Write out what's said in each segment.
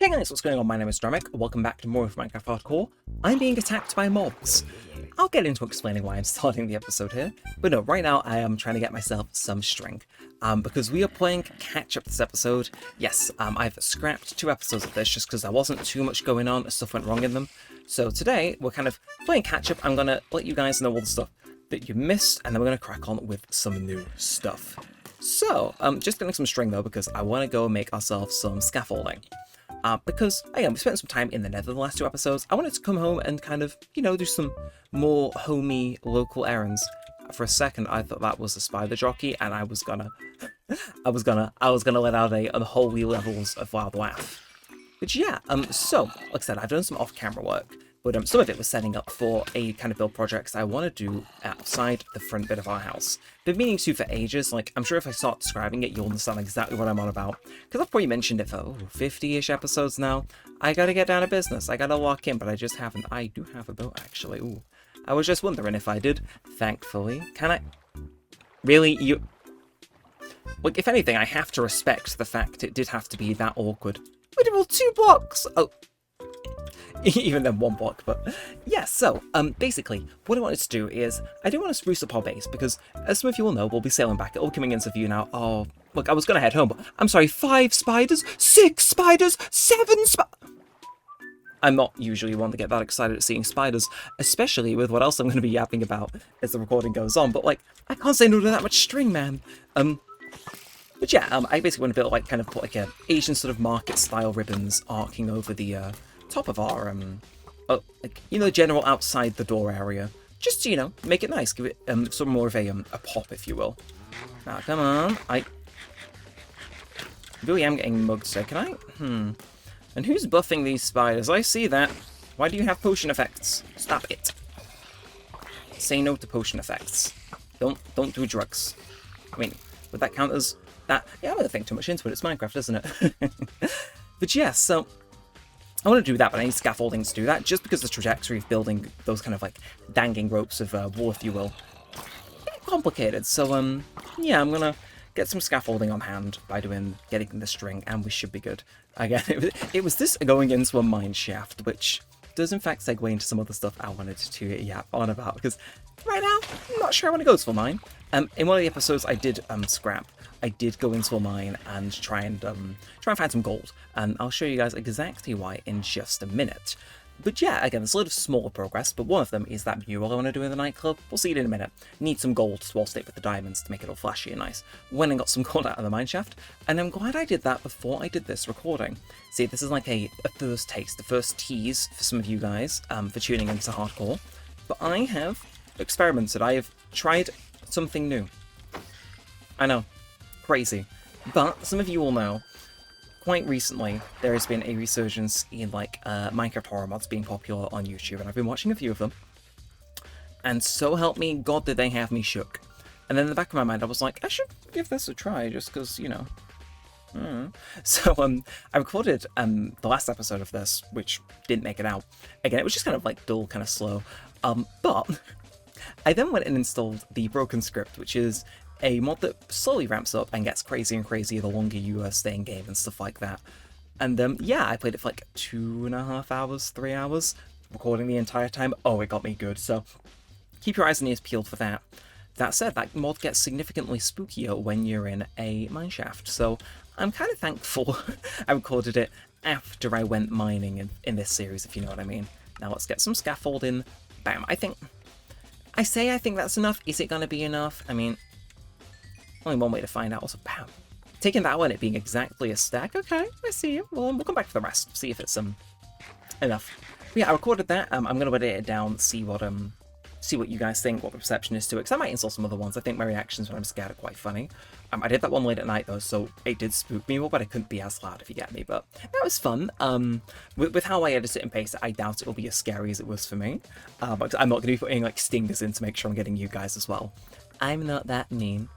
Hey guys, what's going on? My name is Neremik. Welcome back to more of Minecraft Hardcore. I'm being attacked by mobs. I'll get into explaining why I'm starting the episode here, but no, right now I am trying to get myself some string. Because we are playing catch-up this episode. Yes, I've scrapped 2 episodes of this just because there wasn't too much going on, stuff went wrong in them. So today, we're kind of playing catch-up. I'm going to let you guys know all the stuff that you missed, and then we're going to crack on with some new stuff. So, just getting some string though, because I want to go and make ourselves some scaffolding. Because, again, we spent some time in the Nether the last 2 episodes. I wanted to come home and kind of, you know, do some more homey local errands. For a second, I thought that was a spider jockey, and I was gonna let out a unholy levels of wild laugh. But yeah, so, like I said, I've done some off-camera work, but some of it was setting up for a kind of build projects I want to do outside the front bit of our house. Been meaning to for ages. Like, I'm sure if I start describing it, you'll understand exactly what I'm on about. Because I've probably mentioned it for 50-ish episodes now. I gotta get down to business. I gotta lock in, but I just haven't. I do have a boat, actually. Ooh. I was just wondering if I did. Thankfully. Can I? Really? You? Like, if anything, I have to respect the fact it did have to be that awkward. We did all 2 blocks! Oh. Even then 1 block, but yeah, so, basically, what I wanted to do is, I do want to spruce up our base, because, as some of you will know, we'll be sailing back, it'll coming into view now. Oh, look, I was gonna head home, but, I'm sorry, 5 spiders, 6 spiders, 7 I'm not usually one to get that excited at seeing spiders, especially with what else I'm going to be yapping about as the recording goes on, but, like, I can't say no to that much string, man. But yeah, I basically want to build, like, kind of put, like, a Asian sort of market-style ribbons arcing over the, top of our, like, you know, general outside the door area. Just to, you know, make it nice, give it, sort of more of a pop, if you will. Now, come on, I really am getting mugged, so can I? And who's buffing these spiders? I see that. Why do you have potion effects? Stop it. Say no to potion effects. Don't do drugs. I mean, would that count as that? Yeah, I'm gonna think too much into it. It's Minecraft, isn't it? But yeah, so I want to do that, but I need scaffolding to do that, just because the trajectory of building those kind of like dangling ropes of wool, if you will, a bit complicated. So yeah, I'm gonna get some scaffolding on hand by getting the string, and we should be good. Again, it was this going into a mine shaft, which does in fact segue into some other stuff I wanted to yap on about, because right now I'm not sure I want to go to a mine. In one of the episodes I did scrap. I did go into a mine and try and find some gold, and I'll show you guys exactly why in just a minute. But yeah, again, there's a lot of smaller progress, but one of them is that mural I want to do in the nightclub. We'll see it in a minute. Need some gold to alternate with the diamonds to make it all flashy and nice. Went and got some gold out of the mineshaft, and I'm glad I did that before I did this recording. See, this is like a first taste, the first tease for some of you guys for tuning into Hardcore. But I have experimented. I have tried something new. I know. Crazy. But some of you will know, quite recently, there has been a resurgence in, like, Minecraft horror mods being popular on YouTube, and I've been watching a few of them. And so help me, God, did they have me shook. And then in the back of my mind, I was like, I should give this a try, just because, you know. So, I recorded the last episode of this, which didn't make it out. Again, it was just kind of, like, dull, kind of slow. But I then went and installed the Broken Script, which is a mod that slowly ramps up and gets crazier and crazier the longer you stay in game and stuff like that. And yeah, I played it for like 2.5 hours, 3 hours, recording the entire time. Oh, it got me good, so keep your eyes and ears peeled for that. That said, that mod gets significantly spookier when you're in a mineshaft, so I'm kind of thankful I recorded it after I went mining in this series, if you know what I mean. Now let's get some scaffolding. Bam. I think that's enough. Is it going to be enough? I mean, only one way to find out. Also, bam. Taking that one, it being exactly a stack. Okay, I see you. Well, we'll come back for the rest. See if it's enough. But yeah, I recorded that. I'm gonna edit it down. See what you guys think. What the perception is to it. Because I might install some other ones. I think my reactions when I'm scared are quite funny. I did that one late at night though, so it did spook me more, but I couldn't be as loud if you get me. But that was fun. With how I edit it and paste it, I doubt it will be as scary as it was for me. But I'm not gonna be putting like stingers in to make sure I'm getting you guys as well. I'm not that mean.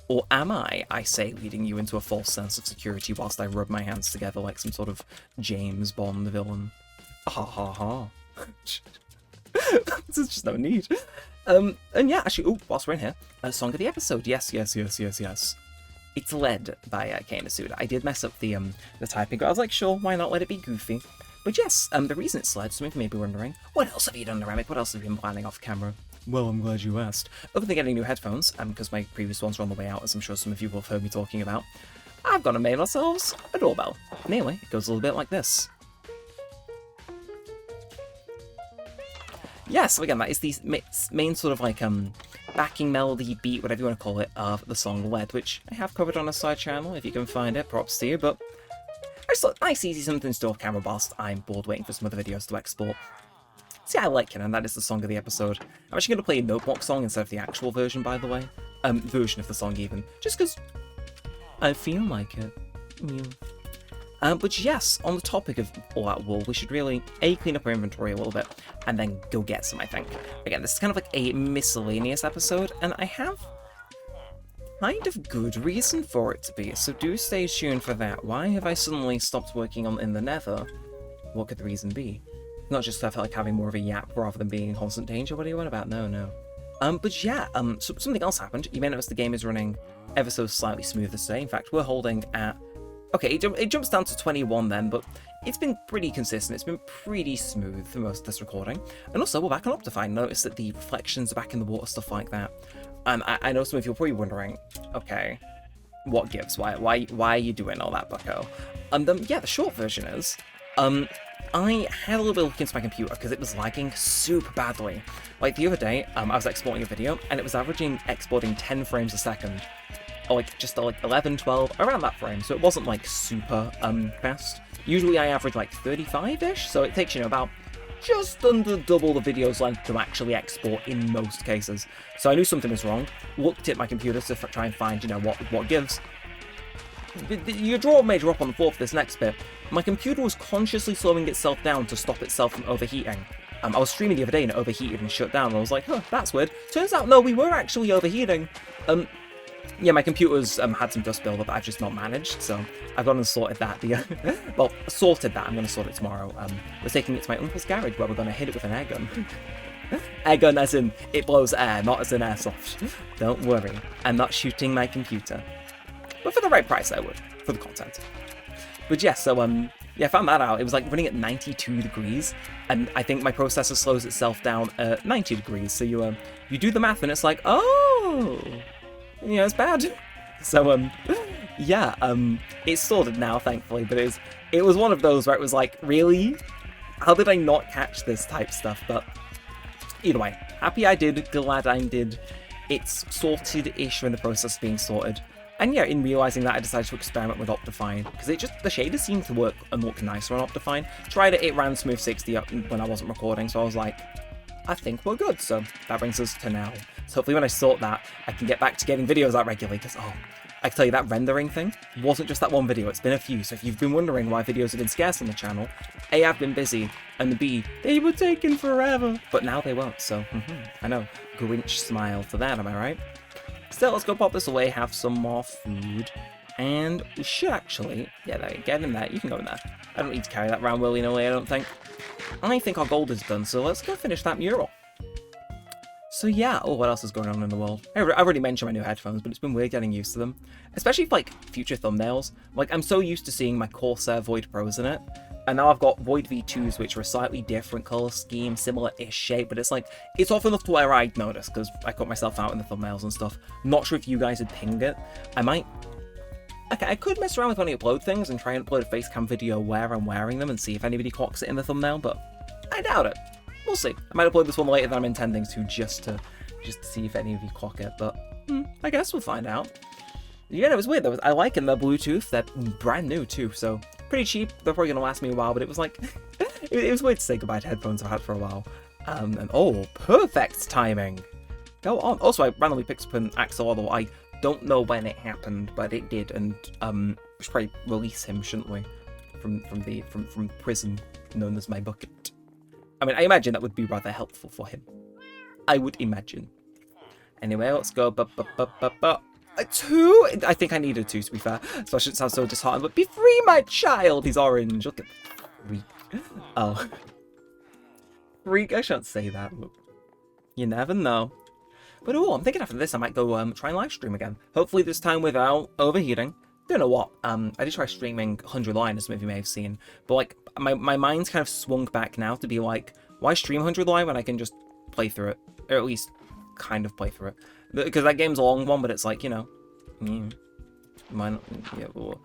Or am I say, leading you into a false sense of security whilst I rub my hands together like some sort of James Bond villain? Ha ha ha. There's just no need. And yeah, actually, whilst we're in here, Song of the Episode. Yes. It's led by Kei Masuda. I did mess up the typing, but I was like, sure, why not let it be goofy? But yes, the reason it's led, some of you may be wondering, what else have you done, Neremik? What else have you been planning off camera? Well, I'm glad you asked. Other than getting new headphones, because my previous ones were on the way out, as I'm sure some of you will have heard me talking about, I've gone and made ourselves a doorbell. And anyway, it goes a little bit like this. Yeah, so again, that is the main sort of like backing melody, beat, whatever you want to call it, of the song Lead, which I have covered on a side channel, if you can find it, props to you, but I just thought, nice, easy, something to do off camera whilst I'm bored waiting for some other videos to export. See, I like it, and that is the song of the episode. I'm actually going to play a Notebook song instead of the actual version, by the way. Version of the song, even. Just because I feel like it. Yeah. But yes, on the topic of all that wool, we should really, A, clean up our inventory a little bit, and then go get some, I think. Again, this is kind of like a miscellaneous episode, and I have kind of good reason for it to be, so do stay tuned for that. Why have I suddenly stopped working on in the Nether? What could the reason be? Not just I felt like having more of a yap rather than being in constant danger. What are you on about? No. But yeah, so something else happened. You may notice the game is running ever so slightly smoother today. In fact, we're holding at... Okay, it jumps down to 21 then, but it's been pretty consistent. It's been pretty smooth for most of this recording. And also, we're back on Optifine. Notice that the reflections are back in the water, stuff like that. I know some of you are probably wondering, okay, what gives? Why are you doing all that, bucko? Yeah, the short version is... I had a little bit of look into my computer because it was lagging super badly. Like the other day, I was exporting a video and it was exporting 10 frames a second. Or like just like 11, 12, around that frame. So it wasn't like super fast. Usually I average like 35-ish, so it takes, about just under double the video's length to actually export in most cases. So I knew something was wrong, looked at my computer to try and find, what gives. Your draw may drop on the floor for this next bit. My computer was consciously slowing itself down to stop itself from overheating. I was streaming the other day and it overheated and shut down, and I was like, huh, that's weird. Turns out, no, we were actually overheating. Yeah, my computer's had some dust buildup that I've just not managed, so I've gone and sorted that. Well, sorted that, I'm going to sort it tomorrow. We're taking it to my uncle's garage where we're going to hit it with an air gun. Air gun as in, it blows air, not as in airsoft. Don't worry, I'm not shooting my computer. But for the right price, I would, for the content. But yeah, so, yeah, I found that out. It was like running at 92 degrees, and I think my processor slows itself down at 90 degrees. So you do the math, and it's like, oh, it's bad. So, yeah, it's sorted now, thankfully, but it was one of those where it was like, really? How did I not catch this type stuff? But either way, happy I did, glad I did. It's sorted-ish when the process is being sorted. And yeah, in realising that, I decided to experiment with Optifine, because the shaders seemed to work and look nicer on Optifine. Tried it ran smooth 60 up when I wasn't recording, so I was like, I think we're good. So that brings us to now. So hopefully when I sort that, I can get back to getting videos out regularly, because, I can tell you that rendering thing wasn't just that one video, it's been a few. So if you've been wondering why videos have been scarce on the channel, A, I've been busy, and B, they were taking forever. But now they won't, so, I know. Grinch smile for that, am I right? Still, let's go pop this away, have some more food, and we should actually, yeah, there, get in there, you can go in there. I don't need to carry that around willy-nilly, I don't think. I think our gold is done, so let's go finish that mural. So yeah, what else is going on in the world? I've already mentioned my new headphones, but it's been weird getting used to them. Especially for, like, future thumbnails. Like, I'm so used to seeing my Corsair Void Pros in it, and now I've got Void V2s, which are a slightly different colour scheme, similar-ish shape, but it's like, it's off enough to where I'd notice, because I cut myself out in the thumbnails and stuff. Not sure if you guys had pinged it. Okay, I could mess around with when I upload things and try and upload a facecam video where I'm wearing them and see if anybody clocks it in the thumbnail, but I doubt it. We'll see. I might upload this one later than I'm intending to, just to see if any of you clock it, but I guess we'll find out. Yeah, it was weird though. I like in the Bluetooth. They're brand new too, so pretty cheap. They're probably gonna last me a while, but it was like it was weird to say goodbye to headphones I've had for a while. And oh, perfect timing. Go on. Also, I randomly picked up an axolotl. I don't know when it happened, but it did, and we should probably release him, shouldn't we? From prison, known as my bucket. I mean, I imagine that would be rather helpful for him. I would imagine. Anyway, let's go. A 2? I think I needed 2, to be fair. So I shouldn't sound so disheartened. But be free, my child! He's orange. Look at freak. Oh. Freak, I shan't say that. Look. You never know. But oh, I'm thinking after this I might go try and live stream again. Hopefully this time without overheating. Don't know what. I did try streaming 100 Line, as some of you may have seen. But like, my mind's kind of swung back now to be like, why stream 100 Line when I can just play through it? Or at least kind of play through it. Because that game's a long one, but it's like, you know. Yeah, well,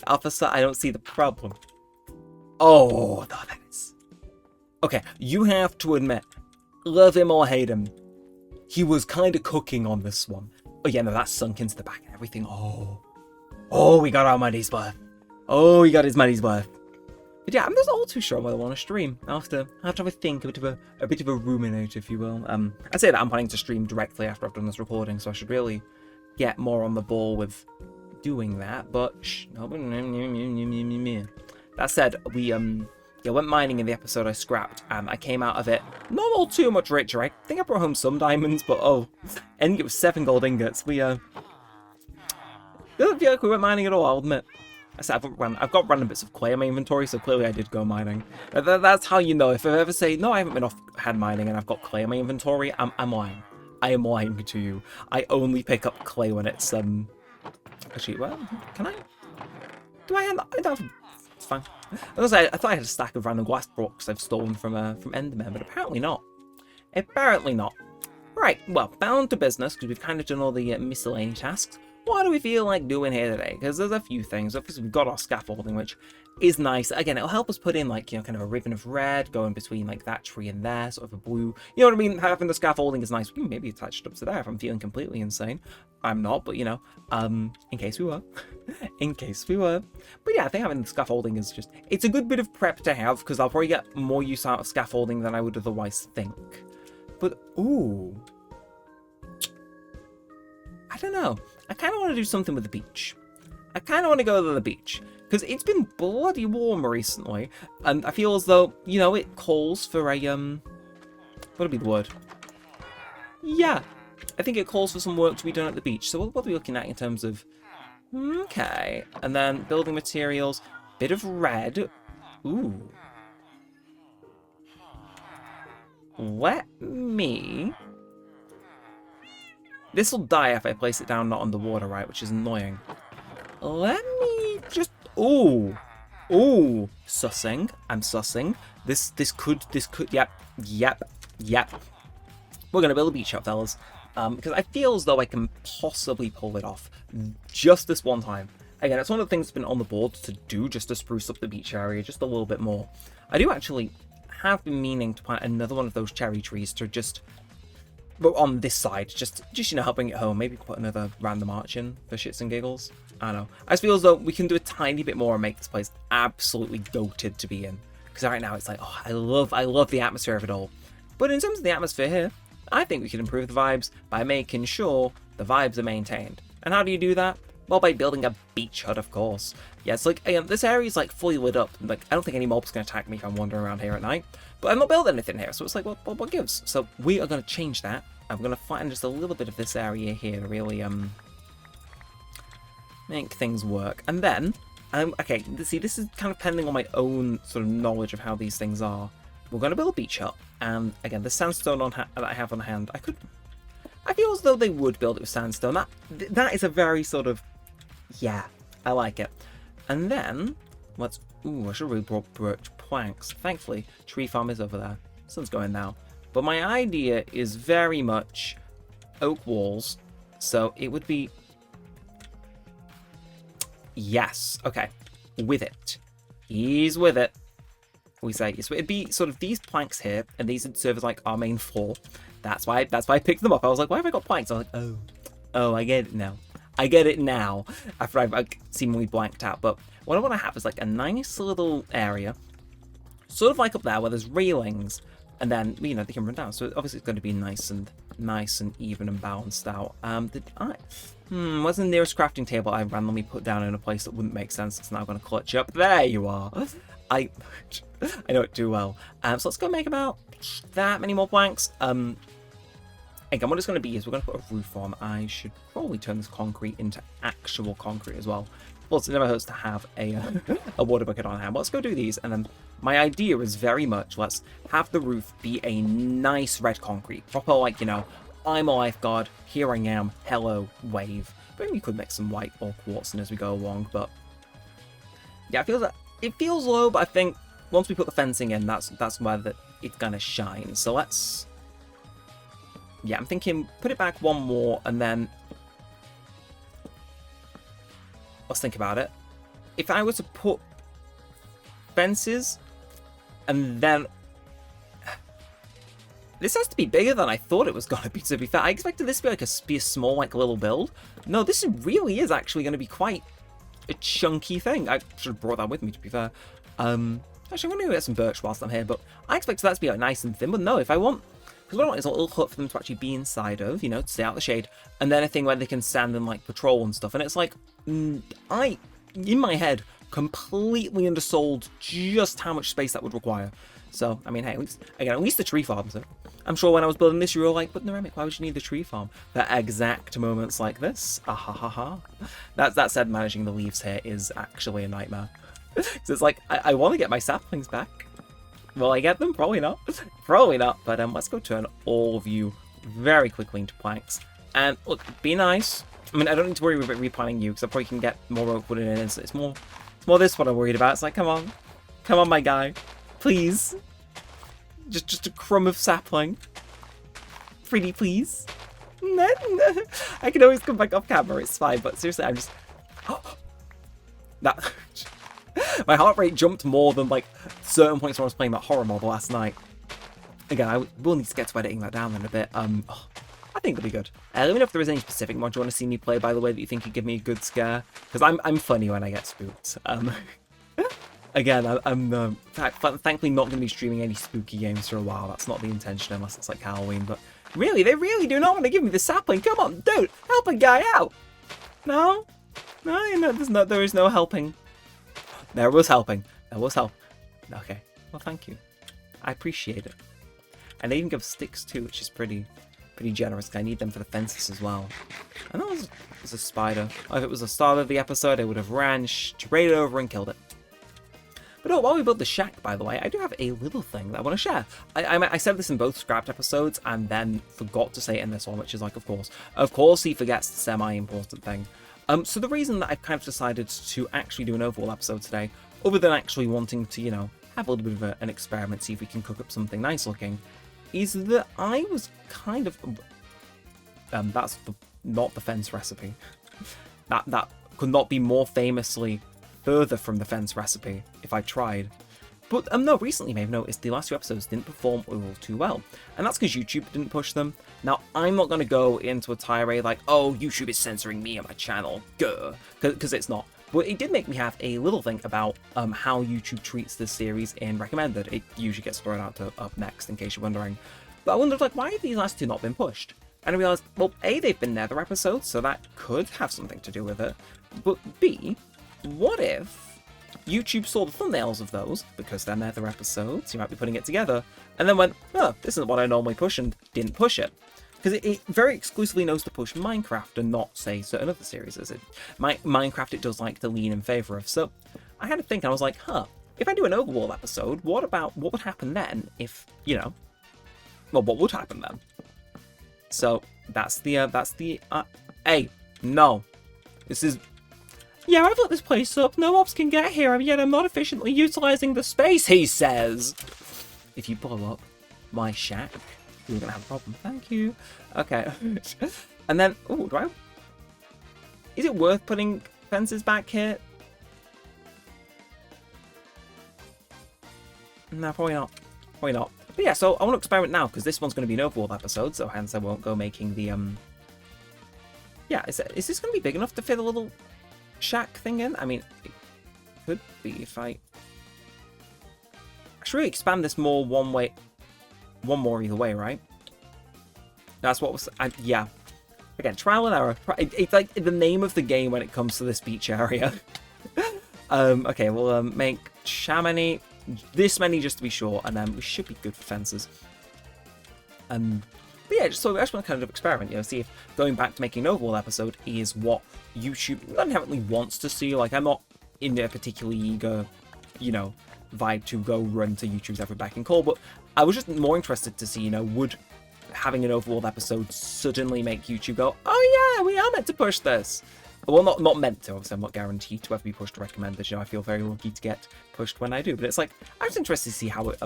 Alpha, I don't see the problem. Oh, no, that is... Okay, you have to admit, love him or hate him, he was kind of cooking on this one. Oh yeah, no, that sunk into the back and everything. Oh, we got our money's worth. Oh, we got his money's worth. But yeah, I'm just all too sure whether I want to stream. I have to have a think, a bit of a ruminate, if you will. I say that I'm planning to stream directly after I've done this recording, so I should really get more on the ball with doing that. But that said, we went mining in the episode I scrapped. I came out of it not all too much richer. I think I brought home some diamonds, but ending it with 7 gold ingots. We doesn't feel like we went mining at all, I'll admit. I said I've got random bits of clay in my inventory, so clearly I did go mining. That's how you know. If I ever say, no, I haven't been had mining and I've got clay in my inventory, I'm lying. I am lying to you. I only pick up clay when it's, Actually, well, can I? Do I have... It's fine. I thought I had a stack of random glass blocks I've stolen from Enderman, but apparently not. Apparently not. Right, well, bound to business, because we've kind of done all the miscellaneous tasks. What do we feel like doing here today? Because there's a few things. Obviously, we've got our scaffolding, which is nice. Again, it'll help us put in, like, you know, kind of a ribbon of red going between, like, that tree and there, sort of a blue. You know what I mean? Having the scaffolding is nice. We can maybe attach it up to there if I'm feeling completely insane. I'm not, but, you know, in case we were. In case we were. But yeah, I think having the scaffolding is just... It's a good bit of prep to have, because I'll probably get more use out of scaffolding than I would otherwise think. But, ooh... I don't know. I kind of want to do something with the beach. I kind of want to go to the beach. Because it's been bloody warm recently. And I feel as though, you know, it calls for a, what would be the word? Yeah. I think it calls for some work to be done at the beach. So what are we looking at in terms of... Okay. And then building materials. Bit of red. Ooh. Let me... This will die if I place it down not underwater, right? Which is annoying. Let me just... Ooh. Ooh. Sussing. I'm sussing. This could... Yep. We're going to build a beach hut, fellas. Because I feel as though I can possibly pull it off. Just this one time. Again, it's one of the things that's been on the board to do, just to spruce up the beach area just a little bit more. I do actually have been meaning to plant another one of those cherry trees to just... But on this side, just you know, helping it home. Maybe put another random arch in for shits and giggles. I don't know. I just feel as though we can do a tiny bit more and make this place absolutely goated to be in. Because right now it's like, oh, I love the atmosphere of it all. But in terms of the atmosphere here, I think we can improve the vibes by making sure the vibes are maintained. And how do you do that? Well, by building a beach hut, of course. Yeah, it's like, this area is like fully lit up. Like, I don't think any mob's going to attack me if I'm wandering around here at night. But I'm not building anything here, so it's like, well, what gives? So we are going to change that. I'm going to flatten just a little bit of this area here to really make things work. And then, okay, see, this is kind of pending on my own sort of knowledge of how these things are. We're going to build a beach hut. And again, the sandstone that I have on hand, I feel as though they would build it with sandstone. That is a very sort of, yeah, I like it. And then, let's, ooh, I should have really brought birch planks. Thankfully, tree farm is over there. Sun's going now. But my idea is very much oak walls. So it would be, yes, okay, with it. He's with it. We say, so it'd be sort of these planks here, and these would serve as like our main floor. That's why I picked them up. I was like, why have I got planks? I was like, oh, I get it now. I get it now, after I've seemingly blanked out. But what I want to have is like a nice little area, sort of like up there where there's railings, and then, you know, they can run down. So obviously it's going to be nice and even and balanced out. What's the nearest crafting table I randomly put down in a place that wouldn't make sense? It's now going to clutch up. There you are. I know it too well. So let's go make about that many more planks. Again, what it's going to be is we're going to put a roof on. I should probably turn this concrete into actual concrete as well. Plus, it never hurts to have a water bucket on hand. Let's go do these, and then my idea is very much, let's have the roof be a nice red concrete. Proper, like, you know, I'm a lifeguard. Here I am. Hello, wave. Maybe we could make some white or quartz in as we go along, but yeah, it feels low, but I think once we put the fencing in, that's where it's gonna shine. So let's, yeah, I'm thinking put it back one more, and then let's think about it. If I were to put fences, and then this has to be bigger than I thought it was gonna be. To be fair, I expected this to be like a small, like little build. No, this really is actually gonna be quite a chunky thing. I should have brought that with me, to be fair. Actually, I'm gonna go get some birch whilst I'm here, but I expected that to be like nice and thin. But no, if I want, because what I want is a little hut for them to actually be inside of, you know, to stay out of the shade, and then a thing where they can stand and like patrol and stuff. And it's like, in my head, completely undersold just how much space that would require. So, I mean, hey, at least the tree farm. So, I'm sure when I was building this, you were like, but Neremik, why would you need the tree farm? At exact moments like this. Ah ha ha ha. That said, managing the leaves here is actually a nightmare. Because it's like, I want to get my saplings back. Will I get them? Probably not. Probably not. But let's go turn all of you very quickly into planks. And look, be nice. I mean, I don't need to worry about replanting you, because I probably can get more oak wood in it. It's more this what I'm worried about. It's like, come on, my guy, please, just a crumb of sapling, pretty please. No. I can always come back off camera. It's fine. But seriously, I'm just that. My heart rate jumped more than like certain points when I was playing that horror model last night. Again, I will need to get to editing that down in a bit. I think it'll be good. Let me know if there is any specific mod you want to see me play, by the way, that you think could give me a good scare. Because I'm funny when I get spooked. Again, I'm thankfully not going to be streaming any spooky games for a while. That's not the intention, unless it's like Halloween. But really, they really do not want to give me the sapling. Come on, dude, help a guy out. No, there is no helping. There was helping. There was help. Okay, well, thank you. I appreciate it. And they even give sticks too, which is pretty generous. I need them for the fences as well. I know it was a spider. If it was the start of the episode, I would have ran straight over and killed it. But oh, while we build the shack, by the way, I do have a little thing that I want to share. I said this in both scrapped episodes and then forgot to say it in this one, which is like, of course he forgets the semi-important thing. So the reason that I've kind of decided to actually do an overall episode today, other than actually wanting to, you know, have a little bit of an experiment, see if we can cook up something nice looking, is that I was kind of, that's not the fence recipe. That could not be more famously further from the fence recipe if I tried. But no, recently you may have noticed the last two episodes didn't perform all too well. And that's because YouTube didn't push them. Now, I'm not going to go into a tirade like, oh, YouTube is censoring me on my channel, because it's not. But it did make me have a little think about how YouTube treats this series in recommended. It usually gets thrown out to up next, in case you're wondering. But I wondered, like, why have these last two not been pushed? And I realised, well, A, they've been Nether episodes, so that could have something to do with it. But B, what if YouTube saw the thumbnails of those, because they're Nether episodes, you might be putting it together, and then went, oh, this isn't what I normally push, and didn't push it. Because it very exclusively knows to push Minecraft and not, say, certain other series. Minecraft it does like to lean in favour of. So I had to think, and I was like, if I do an Overworld episode, what would happen then if, you know, well, what would happen then? So that's the hey, no. This is, yeah, I've lit this place up, no mobs can get here, and yet I'm not efficiently utilising the space, he says. If you blow up my shack, you're gonna have a problem. Thank you. Okay. And then, oh, is it worth putting fences back here? No, probably not. Probably not. But yeah, so I want to experiment now, because this one's going to be an Overworld episode, so hence I won't go making the, yeah, is this going to be big enough to fit a little shack thing in? I mean, it could be if I should really expand this more one more either way, right? That's what was, yeah. Again, trial and error. It's like the name of the game when it comes to this beach area. Okay, we'll make Chamonix this many just to be sure, and then we should be good for fences. But yeah, so I just want to kind of experiment, you know, see if going back to making an Overworld episode is what YouTube inherently wants to see. Like, I'm not in a particularly eager, you know, vibe to go run to YouTube's every beck and call, but I was just more interested to see, you know, would having an overworld episode suddenly make YouTube go, oh yeah, we are meant to push this. Well, not meant to. Obviously, I'm not guaranteed to ever be pushed to recommend this. You know, I feel very lucky to get pushed when I do. But it's like, I was interested to see how it,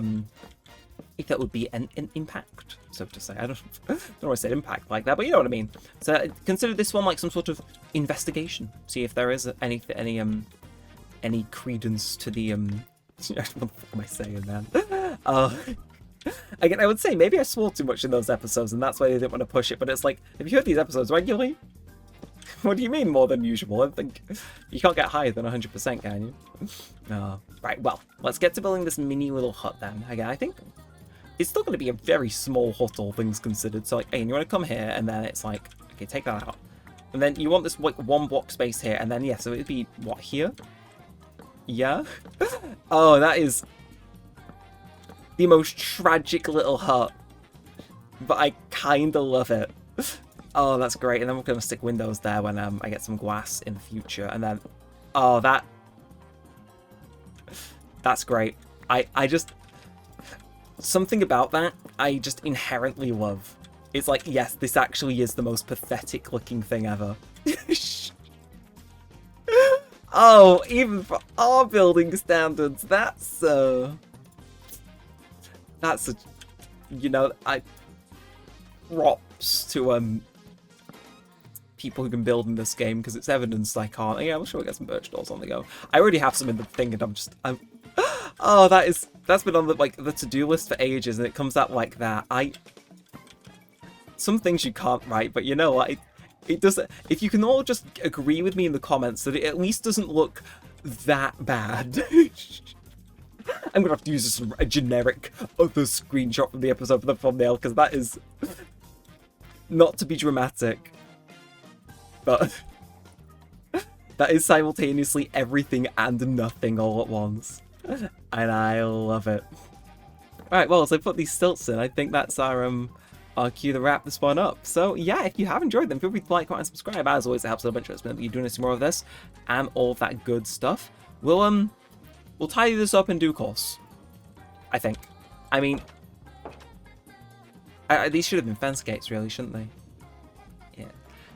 if that would be an impact, so to say. I don't want to say impact like that, but you know what I mean. So consider this one like some sort of investigation. See if there is any credence to the what the fuck am I saying, man? Again, I would say maybe I swore too much in those episodes, and that's why they didn't want to push it. But it's like, have you heard these episodes regularly? What do you mean more than usual? I think you can't get higher than 100%, can you? No. Right, well, let's get to building this mini little hut then. Again, I think it's still going to be a very small hut, all things considered. So, like, hey, you want to come here, and then it's like, okay, take that out. And then you want this, like, 1 block space here, and then, yeah, so it'd be, what, here? Yeah? Oh, that is the most tragic little hut. But I kind of love it. Oh, that's great. And then we're going to stick windows there when I get some glass in the future. And then, oh, that's great. I just, something about that I just inherently love. It's like, yes, this actually is the most pathetic looking thing ever. Oh, even for our building standards, that's a, you know, props to people who can build in this game, because it's evidence I can't. Yeah, I'm sure we'll get some birch doors on the go. I already have some in the thing, and I'm oh, that's been on the the to-do list for ages, and it comes out like that. Some things you can't write, but you know what? It doesn't. If you can all just agree with me in the comments that it at least doesn't look that bad. I'm gonna have to use a generic other screenshot from the episode for the thumbnail, because that is not to be dramatic, but that is simultaneously everything and nothing all at once, and I love it. Right, well, as I put these stilts in, I think that's our cue to wrap this one up. So yeah, if you have enjoyed them, feel free to like, comment, and subscribe. As always, it helps a bunch. It's been you doing some more of this and all of that good stuff. We'll tidy this up in due course, I think. I mean, these should have been fence gates, really, shouldn't they?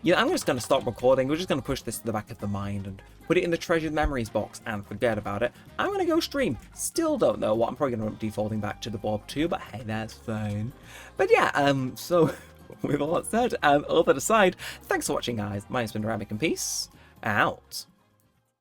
Yeah, I'm just going to stop recording. We're just going to push this to the back of the mind and put it in the treasured memories box and forget about it. I'm going to go stream. Still don't know what. I'm probably going to end up defaulting back to the Bob too, but hey, that's fine. But yeah, so with all that said and all that aside, thanks for watching, guys. My name's been Neremik, and peace out.